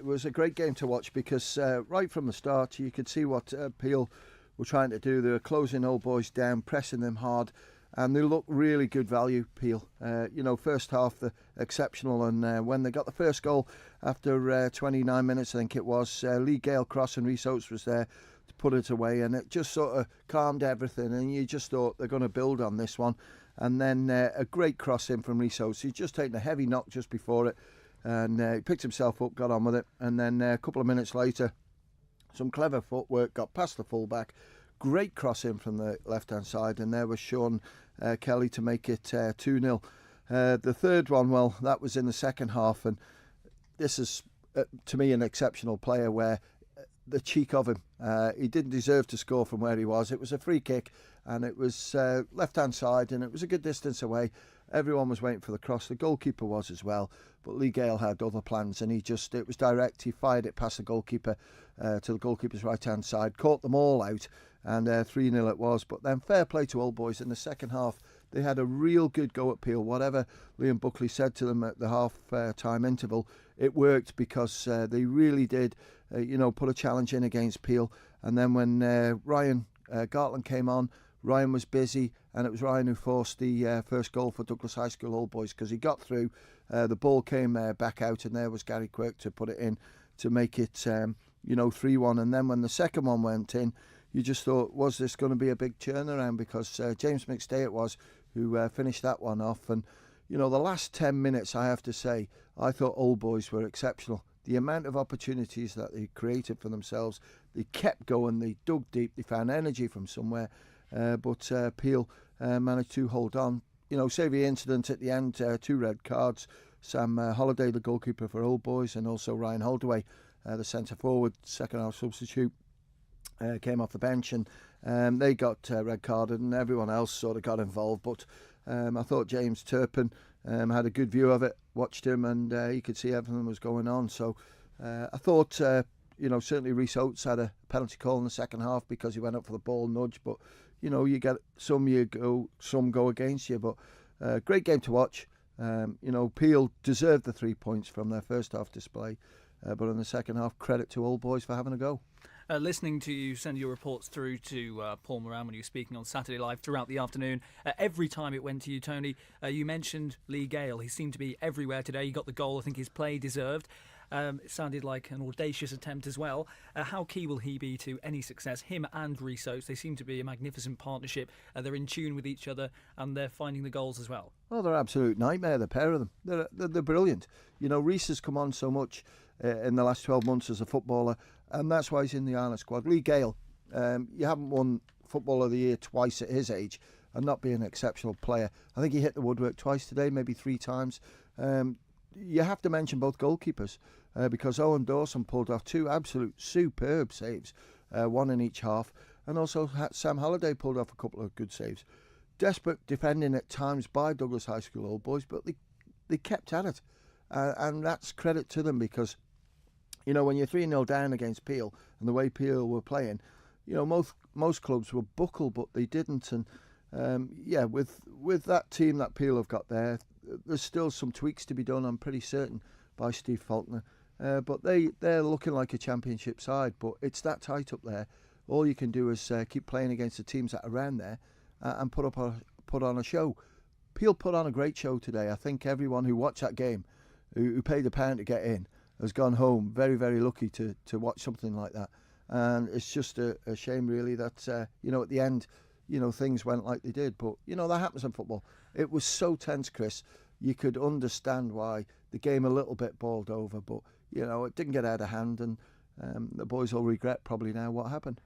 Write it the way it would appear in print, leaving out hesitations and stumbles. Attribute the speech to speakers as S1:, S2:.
S1: was a great game to watch because right from the start you could see what Peel were trying to do. They were closing Old Boys down, pressing them hard, and they looked really good value, Peel. First half, exceptional, and when they got the first goal after 29 minutes, I think it was, Gale cross and Rhys Oates was there to put it away, and it just sort of calmed everything, and you just thought they're going to build on this one. And then a great cross in from Rhys Oates. He'd just taken a heavy knock just before it, and he picked himself up, got on with it, and then a couple of minutes later, some clever footwork, got past the fullback. Great cross in from the left-hand side, and there was Sean Kelly to make it 2-0. The third one, well, that was in the second half, and this is, to me, an exceptional player where the cheek of him. He didn't deserve to score from where he was. It was a free kick, and it was left-hand side, and it was a good distance away. Everyone was waiting for the cross. The goalkeeper was as well, but Lee Gale had other plans, and it was direct. He fired it past the goalkeeper to the goalkeeper's right-hand side, caught them all out, and 3-0 it was. But then fair play to Old Boys in the second half. They had a real good go at Peel. Whatever Liam Buckley said to them at the half-time interval, it worked because they really did, put a challenge in against Peel. And then when Ryan Gartland came on, Ryan was busy, and it was Ryan who forced the first goal for Douglas High School Old Boys because he got through. The ball came back out, and there was Gary Quirk to put it in to make it, 3-1. And then when the second one went in, you just thought, was this going to be a big turnaround? Because James McStay it was who finished that one off. And, the last 10 minutes, I have to say, I thought Old Boys were exceptional. The amount of opportunities that they created for themselves, they kept going, they dug deep, they found energy from somewhere. But Peel managed to hold on. Save the incident at the end, 2 red cards. Sam Holliday, the goalkeeper for Old Boys, and also Ryan Holdaway, the centre forward, second half substitute, came off the bench, and they got red carded, and everyone else sort of got involved. But I thought James Turpin had a good view of it, watched him, and he could see everything was going on. So I thought, certainly Rhys Oates had a penalty call in the second half because he went up for the ball nudge. But you get some go against you. But great game to watch. Peel deserved the 3 points from their first half display, but in the second half, credit to Old Boys for having a go.
S2: Listening to you send your reports through to Paul Moran when you were speaking on Saturday Live throughout the afternoon, every time it went to you, Tony, you mentioned Lee Gale. He seemed to be everywhere today. He got the goal. I think his play deserved. It sounded like an audacious attempt as well. How key will he be to any success? Him and Rhys Oates, they seem to be a magnificent partnership. They're in tune with each other, and they're finding the goals as well.
S1: Well, they're an absolute nightmare, the pair of them. They're brilliant. Rhys has come on so much in the last 12 months as a footballer, and that's why he's in the Ireland squad. Lee Gale, you haven't won Footballer of the Year twice at his age and not be an exceptional player. I think he hit the woodwork twice today, maybe 3 times. You have to mention both goalkeepers because Owen Dawson pulled off 2 absolute superb saves, 1 in each half, and also Sam Holliday pulled off a couple of good saves. Desperate defending at times by Douglas High School Old Boys, but they kept at it, and that's credit to them because when you're 3-0 down against Peel and the way Peel were playing, most clubs will buckle, but they didn't. And with that team that Peel have got there, there's still some tweaks to be done, I'm pretty certain, by Steve Faulkner. But they're looking like a championship side, but it's that tight up there. All you can do is keep playing against the teams that are around there and put on a show. Peel put on a great show today. I think everyone who watched that game, who paid £1 to get in, has gone home very, very lucky to watch something like that. And it's just a shame, really, that, at the end, things went like they did. But, that happens in football. It was so tense, Chris. You could understand why the game a little bit boiled over. But, it didn't get out of hand. And the boys will regret probably now what happened.